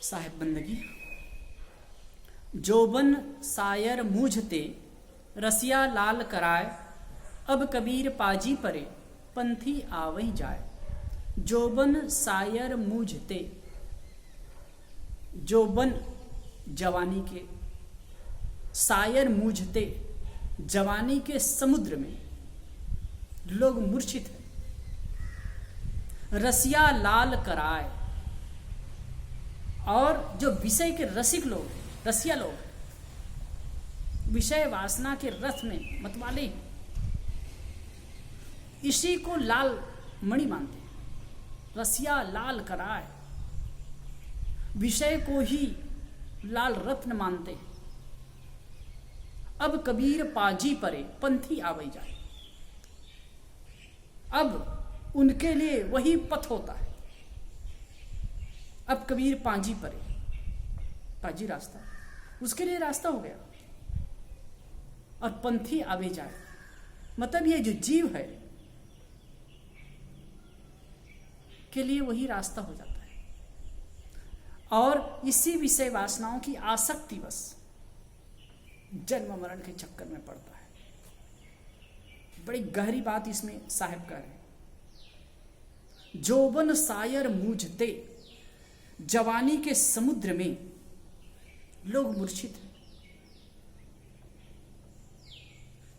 साहेब बंदगी। जोबन सायर मूझते रसिया लाल कराए, अब कबीर पाजी परे पंथी आवई जाए। जोबन सायर मूझते, जोबन जवानी के, सायर मूझते जवानी के समुद्र में लोग मूर्छित हैं। रसिया लाल कराए, और जो विषय के रसिक लोग, रसिया लोग, विषय वासना के रथ में मतवाले, इसी को लाल मणि मानते हैं। रसिया लाल कराए, विषय को ही लाल रत्न मानते हैं। अब कबीर पाजी परे पंथी आवई जाए। अब उनके लिए वही पथ होता है। अब कबीर पाजी परे, पाजी रास्ता, उसके लिए रास्ता हो गया। और पंथी आवे जाए, मतलब ये जो जीव है के लिए वही रास्ता हो जाता है। और इसी विषय वासनाओं की आसक्ति बस जन्म मरण के चक्कर में पड़ता है। बड़ी गहरी बात इसमें साहब कह रहे हैं। जोबन सायर मूझते, जवानी के समुद्र में लोग मूर्छित हैं।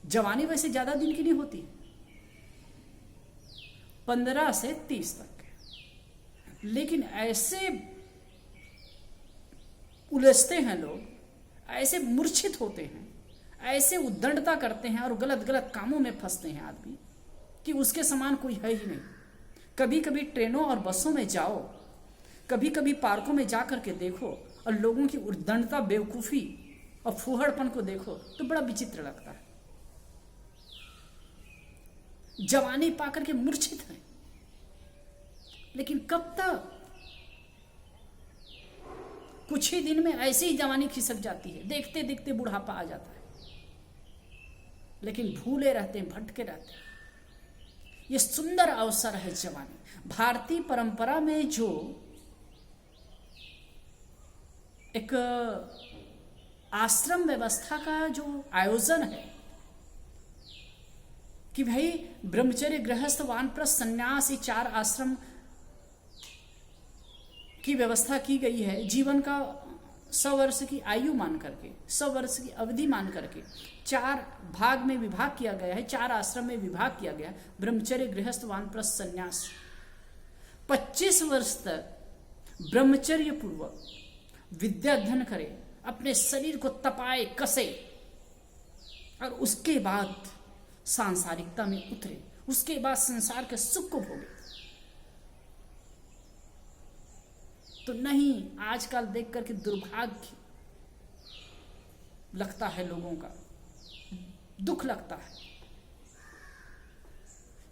जवानी वैसे ज्यादा दिन की नहीं होती, 15 से 30 तक, लेकिन ऐसे उलझते हैं लोग, ऐसे मूर्छित होते हैं, ऐसे उद्दंडता करते हैं और गलत गलत कामों में फंसते हैं आदमी कि उसके समान कोई है ही नहीं। कभी कभी ट्रेनों और बसों में जाओ, कभी कभी पार्कों में जा करके देखो और लोगों की उद्दंडता, बेवकूफी और फूहड़पन को देखो तो बड़ा विचित्र लगता है। जवानी पाकर के मूर्छित है, लेकिन कब तक? कुछ ही दिन में ऐसी ही जवानी खिसक जाती है, देखते देखते बुढ़ापा आ जाता है, लेकिन भूले रहते हैं, भटके रहते हैं। ये सुंदर अवसर है जवानी। भारतीय परंपरा में जो एक आश्रम व्यवस्था का जो आयोजन है कि भाई ब्रह्मचर्य, गृहस्थ, वानप्रस्थ, संन्यास, ये 4 आश्रम की व्यवस्था की गई है। जीवन का 100 वर्ष की आयु मान करके, 100 वर्ष की अवधि मान करके 4 भाग में विभाग किया गया है, 4 आश्रम में विभाग किया गया। ब्रह्मचर्य, गृहस्थ, वानप्रस्थ, संन्यास। 25 वर्ष तक ब्रह्मचर्य पूर्वक विद्या अध्ययन करे, अपने शरीर को तपाए, कसे, और उसके बाद सांसारिकता में उतरे, उसके बाद संसार के सुख को भोगे। तो नहीं, आजकल देख करके दुर्भाग्य लगता है, लोगों का दुख लगता है।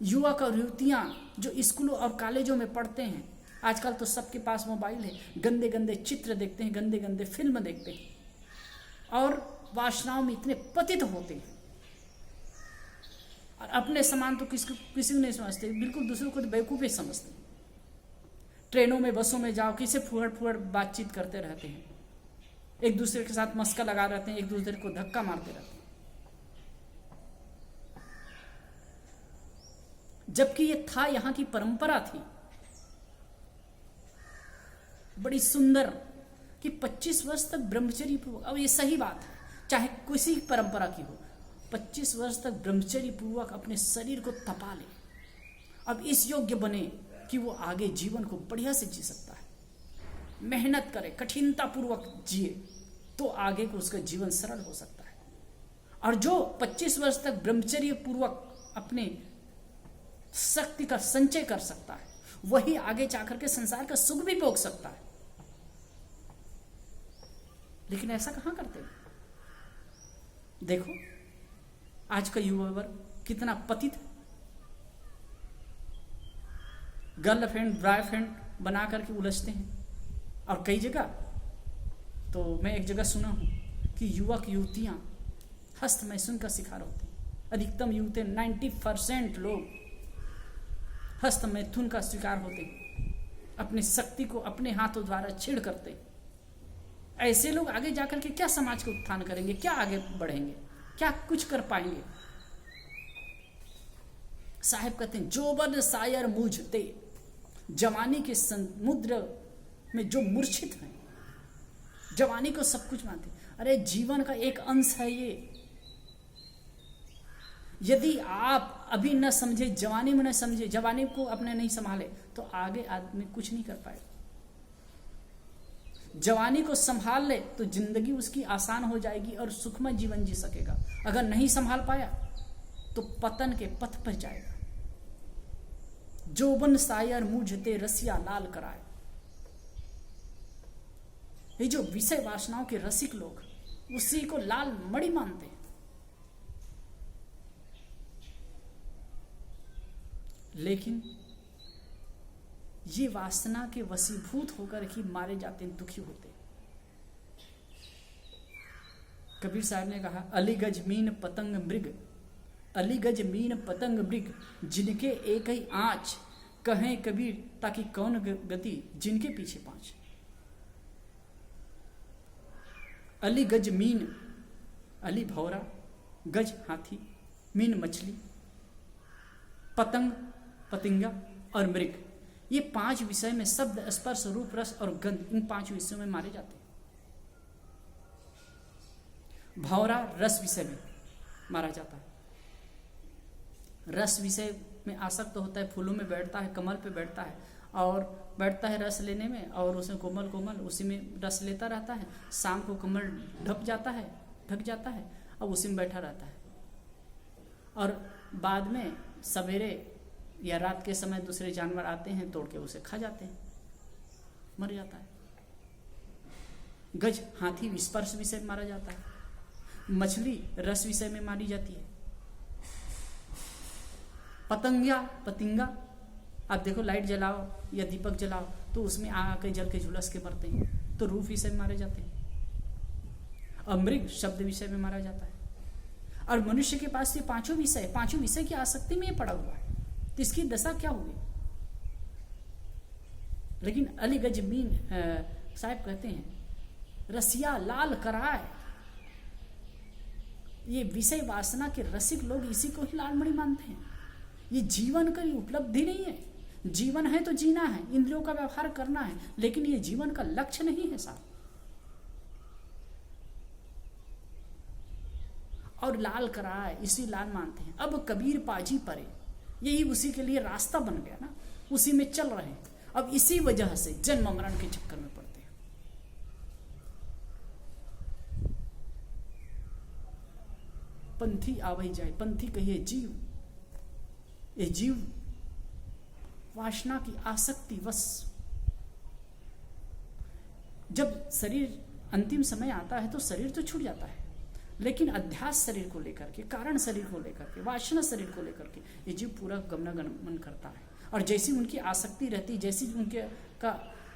युवक और युवतियां जो स्कूलों और कॉलेजों में पढ़ते हैं, आजकल तो सबके पास मोबाइल है, गंदे गंदे चित्र देखते हैं, गंदे गंदे फिल्म देखते हैं और वासनाओं में इतने पतित होते हैं। और अपने समान तो किसी को नहीं समझते, बिल्कुल दूसरों को तो बेवकूफ ही समझते हैं। ट्रेनों में, बसों में जाओ, किसे फुहड़ बातचीत करते रहते हैं, एक दूसरे के साथ मस्का लगा रहते हैं, एक दूसरे को धक्का मारते रहते हैं। जबकि ये था, यहां की परंपरा थी बड़ी सुंदर कि 25 वर्ष तक ब्रह्मचर्य पूर्वक, अब ये सही बात है, चाहे किसी परंपरा की हो, 25 वर्ष तक ब्रह्मचर्य पूर्वक अपने शरीर को तपा ले, अब इस योग्य बने कि वो आगे जीवन को बढ़िया से जी सकता है। मेहनत करे, कठिनता पूर्वक जिए, तो आगे को उसका जीवन सरल हो सकता है। और जो 25 वर्ष तक ब्रह्मचर्य पूर्वक अपने शक्ति का संचय कर सकता है, वही आगे जाकर के संसार का सुख भी भोग सकता है। लेकिन ऐसा कहां करते हैं? देखो आज का युवा वर्ग कितना पतित है। गर्लफ्रेंड, बॉयफ्रेंड बना करके उलझते हैं। और कई जगह तो मैं एक जगह सुना हूं कि युवक युवतियां हस्त मैथुन का शिकार होते हैं। अधिकतम युवती 90% लोग हस्त मैथुन का शिकार होते हैं, अपनी शक्ति को अपने हाथों द्वारा छेड़ करते हैं। ऐसे लोग आगे जाकर के क्या समाज का उत्थान करेंगे, क्या आगे बढ़ेंगे, क्या कुछ कर पाएंगे। साहब कहते हैं जोबन सायर मूझते, जवानी के समुद्र में जो मूर्छित हैं, जवानी को सब कुछ मानते, अरे जीवन का एक अंश है ये। यदि आप अभी न समझे, जवानी में न समझे, जवानी को अपने नहीं संभाले, तो आगे आदमी कुछ नहीं कर पाएगा। जवानी को संभाल ले तो जिंदगी उसकी आसान हो जाएगी और सुखमय जीवन जी सकेगा। अगर नहीं संभाल पाया तो पतन के पथ पर जाएगा। जोबन सायर मूझते रसिया लाल कराए। ये जो विषय वासनाओं के रसिक लोग उसी को लाल मणि मानते हैं। लेकिन ये वासना के वशीभूत होकर ही मारे जाते हैं, दुखी होते हैं। कबीर साहब ने कहा अलीगज मीन पतंग मृग, अलीगज मीन पतंग मृग, जिनके एक ही आंच, कहें कबीर ताकि कौन गति जिनके पीछे पांच। अली गज मीन, अली भौरा, गज हाथी, मीन मछली, पतंग पतिंगा और मृग, ये 5 विषय में शब्द स्पर्श रूप रस और गंध, इन 5 विषयों में मारे जाते हैं। भौरा रस विषय में मारा जाता है, रस विषय में आसक्त होता है, फूलों में बैठता है, कमल पे बैठता है और बैठता है रस लेने में, और उसमें कोमल कोमल उसी में रस लेता रहता है। शाम को कमल ढक जाता है अब उसी में बैठा रहता है, और बाद में सवेरे या रात के समय दूसरे जानवर आते हैं, तोड़ के उसे खा जाते हैं, मर जाता है। गज हाथी स्पर्श विषय में मारा जाता है, मछली रस विषय में मारी जाती है, पतिंगा आप देखो लाइट जलाओ या दीपक जलाओ तो उसमें आके जल के झुलस के मरते हैं, तो रूप विषय में मारे जाते हैं। और मृग शब्द विषय में मारा जाता है। और मनुष्य के पास ये पांचों विषय की आसक्ति में पड़ा हुआ है, तो इसकी दशा क्या होगी। लेकिन अली गज मीन साहब कहते हैं रसिया लाल कराए, ये विषय वासना के रसिक लोग इसी को ही लालमणि मानते हैं। ये जीवन का उपलब्धि नहीं है। जीवन है तो जीना है, इंद्रियों का व्यवहार करना है, लेकिन ये जीवन का लक्ष्य नहीं है साहब। और लाल कराए इसी लाल मानते हैं। अब कबीर पाजी परे, यही उसी के लिए रास्ता बन गया ना, उसी में चल रहे हैं। अब इसी वजह से जन्म मरण के चक्कर में पड़ते हैं। पंथी आवही जाए, पंथी कहिए जीव, ये जीव वासना की आसक्ति वश, जब शरीर अंतिम समय आता है तो शरीर तो छूट जाता है, लेकिन अध्यास शरीर को लेकर के, कारण शरीर को लेकर के, वासना शरीर को लेकर के ये जीव पूरा गमनागमन करता है। और जैसी उनकी आसक्ति रहती, जैसी उनके का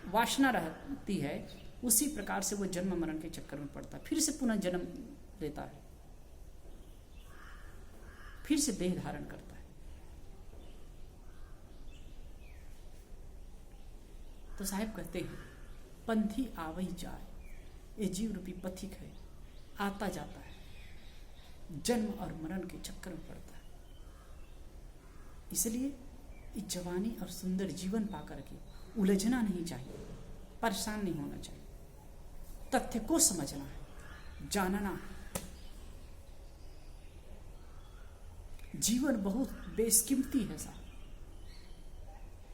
वासना रहती है, उसी प्रकार से वो जन्म मरण के चक्कर में पड़ता है, फिर से पुनः जन्म लेता है, फिर से देह धारण करता है। तो साहब कहते हैं पंथी आवही जाए, ये जीव रूपी पथिक है, आता जाता है, जन्म और मरण के चक्कर में पड़ता है। इसलिए इस जवानी और सुंदर जीवन पाकर के उलझना नहीं चाहिए, परेशान नहीं होना चाहिए, तथ्य को समझना है, जानना है। जीवन बहुत बेशकीमती है साहब,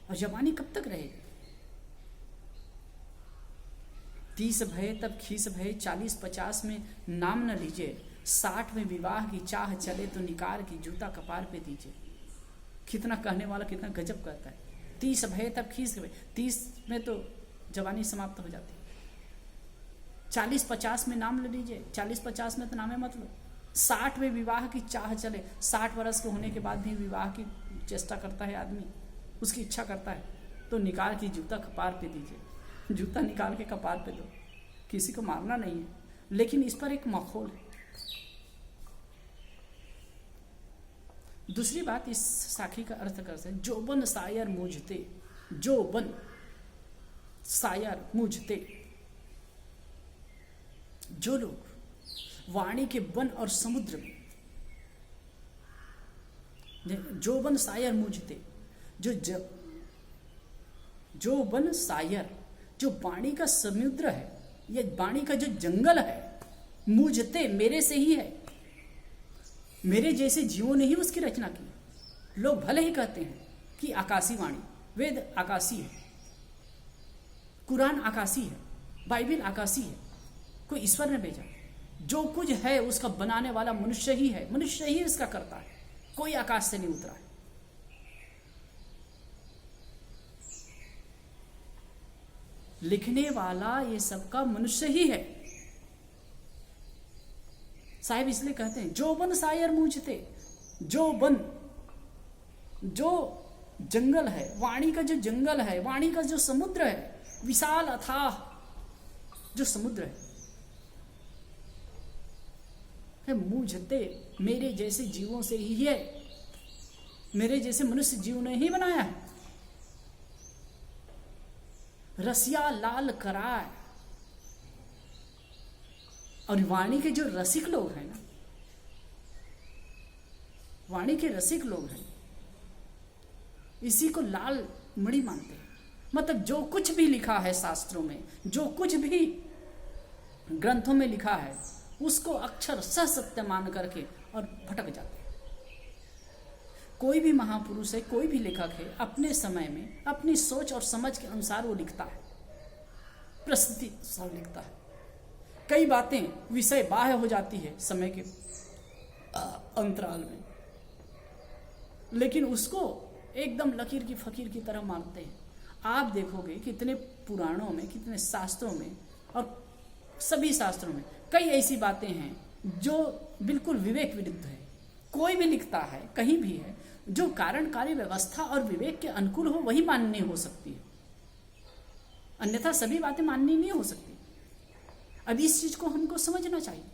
और जवानी कब तक रहेगी। 30 भये तब खीस भये, 40-50 में नाम न लीजिए, 60 में विवाह की चाह चले तो निकाल की जूता कपार पे दीजिए। कितना कहने वाला कितना गजब कहता है। 30 भये तब खीस भये, 30 में तो जवानी समाप्त हो जाती है। 40-50 में नाम ले लीजिए, 40-50 में तो नामे मत लो। 60 में विवाह की चाह चले, 60 वर्ष के होने के बाद भी विवाह की चेष्टा करता है आदमी, उसकी इच्छा करता है, तो निकाल की जूता कपार पे दीजिए। जूता निकाल के कपार पे दो, किसी को मारना नहीं है, लेकिन इस पर एक मखौल है। दूसरी बात इस साखी का अर्थ करते हैं, जोबन सायर मूझते, जोबन सायर मूझते, जो लोग वाणी के वन और समुद्र में, जो वन सायर मुझते, जो वन सायर, जो वाणी का समुद्र है, ये वाणी का जो जंगल है, मुझते मेरे से ही है, मेरे जैसे जीवों ने ही उसकी रचना की। लोग भले ही कहते हैं कि आकाशी वाणी, वेद आकाशी है, कुरान आकाशी है, बाइबल आकाशी है, कोई ईश्वर ने भेजा। जो कुछ है उसका बनाने वाला मनुष्य ही है, मनुष्य ही इसका करता है, कोई आकाश से नहीं उतरा है। लिखने वाला ये सबका मनुष्य ही है। साहिब इसलिए कहते हैं जो वन सायर मूझते, जो वन, जो जंगल है, वाणी का जो जंगल है, वाणी का जो समुद्र है, विशाल अथाह जो समुद्र है, मूझते मेरे जैसे जीवों से ही है, मेरे जैसे मनुष्य जीव ने ही बनाया है। रसिया लाल कराय, और वाणी के जो रसिक लोग हैं ना, वाणी के रसिक लोग हैं, इसी को लाल मणि मानते हैं। मतलब जो कुछ भी लिखा है शास्त्रों में, जो कुछ भी ग्रंथों में लिखा है, उसको अक्षर सत्य मान करके और भटक जाते हैं। कोई भी महापुरुष है, कोई भी लेखक है, अपने समय में अपनी सोच और समझ के अनुसार वो लिखता है, प्रस्तुति सब लिखता है। कई बातें विषय बाह्य हो जाती है समय के अंतराल में, लेकिन उसको एकदम लकीर की फकीर की तरह मानते हैं। आप देखोगे कितने पुराणों में, कितने शास्त्रों में, और सभी शास्त्रों में कई ऐसी बातें हैं जो बिल्कुल विवेक विरुद्ध है। कोई भी लिखता है, कहीं भी है, जो कारण कार्य व्यवस्था और विवेक के अनुकूल हो वही माननी हो सकती है, अन्यथा सभी बातें माननी नहीं हो सकती। अब इस चीज को हमको समझना चाहिए।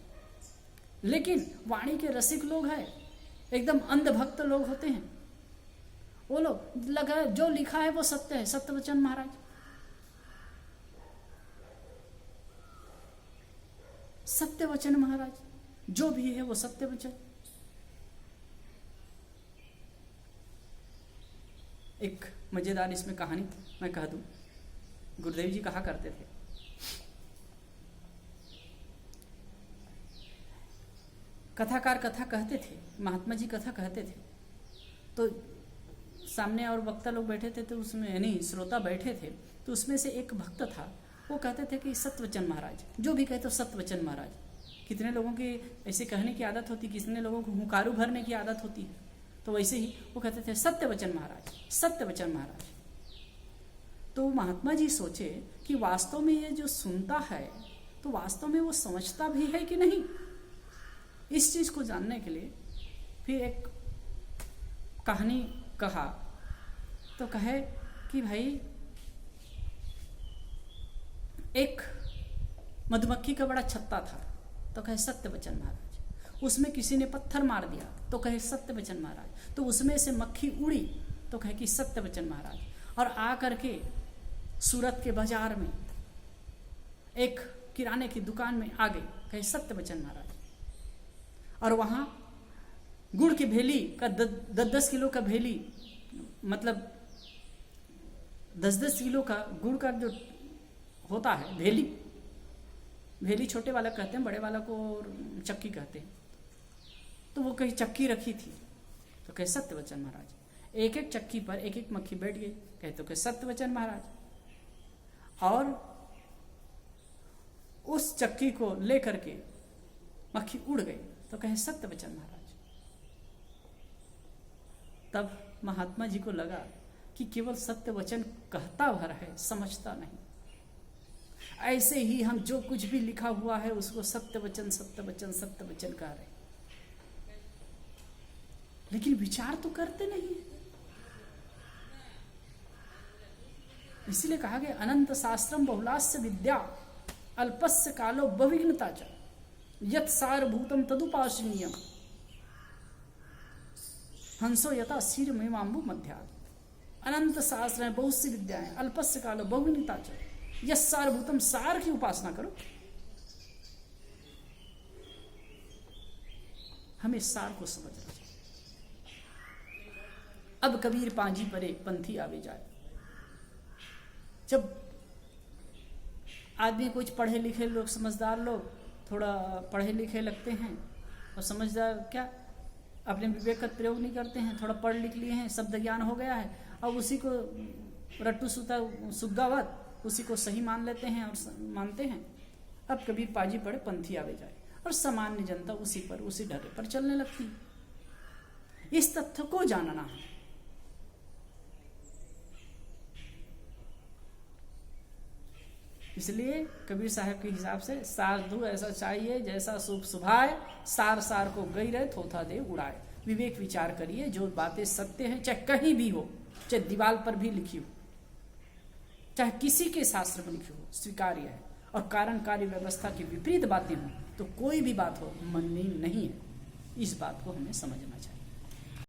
लेकिन वाणी के रसिक लोग हैं, एकदम अंधभक्त लोग होते हैं, वो लोग लगा जो लिखा है वो सत्य है, सत्यवचन महाराज, सत्यवचन महाराज, जो भी है वो सत्यवचन। एक मजेदार इसमें कहानी मैं कह दूं, गुरुदेव जी कहा करते थे, कथाकार कथा कहते थे, महात्मा जी कथा कहते थे, तो सामने और वक्ता लोग बैठे थे, तो उसमें यानी श्रोता बैठे थे, तो उसमें से एक भक्त था, वो कहते थे कि सत्यवचन महाराज, जो भी कहते हो सत्यवचन महाराज। कितने लोगों की ऐसे कहने की आदत होती, कितने लोगों को हुंकारू भरने की आदत होती है, तो वैसे ही वो कहते थे सत्यवचन महाराज, सत्यवचन महाराज। तो महात्मा जी सोचे कि वास्तव में ये जो सुनता है, तो वास्तव में वो समझता भी है कि नहीं। इस चीज को जानने के लिए फिर एक कहानी कहा, तो कहे कि भाई एक मधुमक्खी का बड़ा छत्ता था, तो कहे सत्यवचन महाराज। उसमें किसी ने पत्थर मार दिया, तो कहे सत्यवचन महाराज। तो उसमें से मक्खी उड़ी, तो कहे कि सत्यवचन महाराज। और आ करके सूरत के बाजार में एक किराने की दुकान में आ गई, कहे सत्यवचन महाराज। और वहां गुड़ की भेली का 10-10 किलो का भेली, मतलब 10-10 किलो का गुड़ का जो होता है भेली, भेली छोटे वाला कहते हैं, बड़े वाला को चक्की कहते हैं। तो वो कहीं चक्की रखी थी, तो कहे सत्यवचन महाराज। एक एक चक्की पर एक एक मक्खी बैठ गई, कहे तो कहे सत्यवचन महाराज। और उस चक्की को लेकर के मक्खी उड़ गई, तो कहे सत्यवचन महाराज। तब महात्मा जी को लगा कि केवल सत्यवचन कहता भर है, समझता नहीं। ऐसे ही हम जो कुछ भी लिखा हुआ है उसको सत्यवचन सत्यवचन सत्यवचन कह रहे, लेकिन विचार तो करते नहीं। इसीलिए कहा गया अनंत शास्त्रम बहुलास्य विद्या अल्पस्य कालो बहुविघ्नता च यत् सारभूतम तदुपासनीयम हंसो यथा शीर मेवाम्बु मध्या। अनंत शास्त्र है, बहुत सी विद्याएं, अल्पस्य कालो बहुविघ्नता च यत् सारभूतम, सार की उपासना करो। हमें सार को समझना चाहिए। अब कबीर पांजी परे पंथी आवे जाए। जब आदमी कुछ पढ़े लिखे लोग, समझदार लोग थोड़ा पढ़े लिखे लगते हैं और समझदार क्या अपने विवेक का प्रयोग नहीं करते हैं, थोड़ा पढ़ लिख लिए हैं, शब्द ज्ञान हो गया है, अब उसी को रट्टू सुता सुग्गावत उसी को सही मान लेते हैं और मानते हैं। अब कबीर पाजी पड़े पंथी आवे जाए और सामान्य जनता उसी ढर्रे पर चलने लगती। इस तथ्य को जानना है। इसलिए कबीर साहब के हिसाब से साधु ऐसा चाहिए जैसा शुभ सुभाए, सार सार को गई रहे थोथा दे उड़ाए। विवेक विचार करिए, जो बातें सत्य हैं चाहे कहीं भी हो, चाहे दीवार पर भी लिखी हो, चाहे किसी के शास्त्र में लिखी हो, स्वीकार्य है। और कारण कार्य व्यवस्था की विपरीत बातें हो तो कोई भी बात हो माननी नहीं है। इस बात को हमें समझना चाहिए।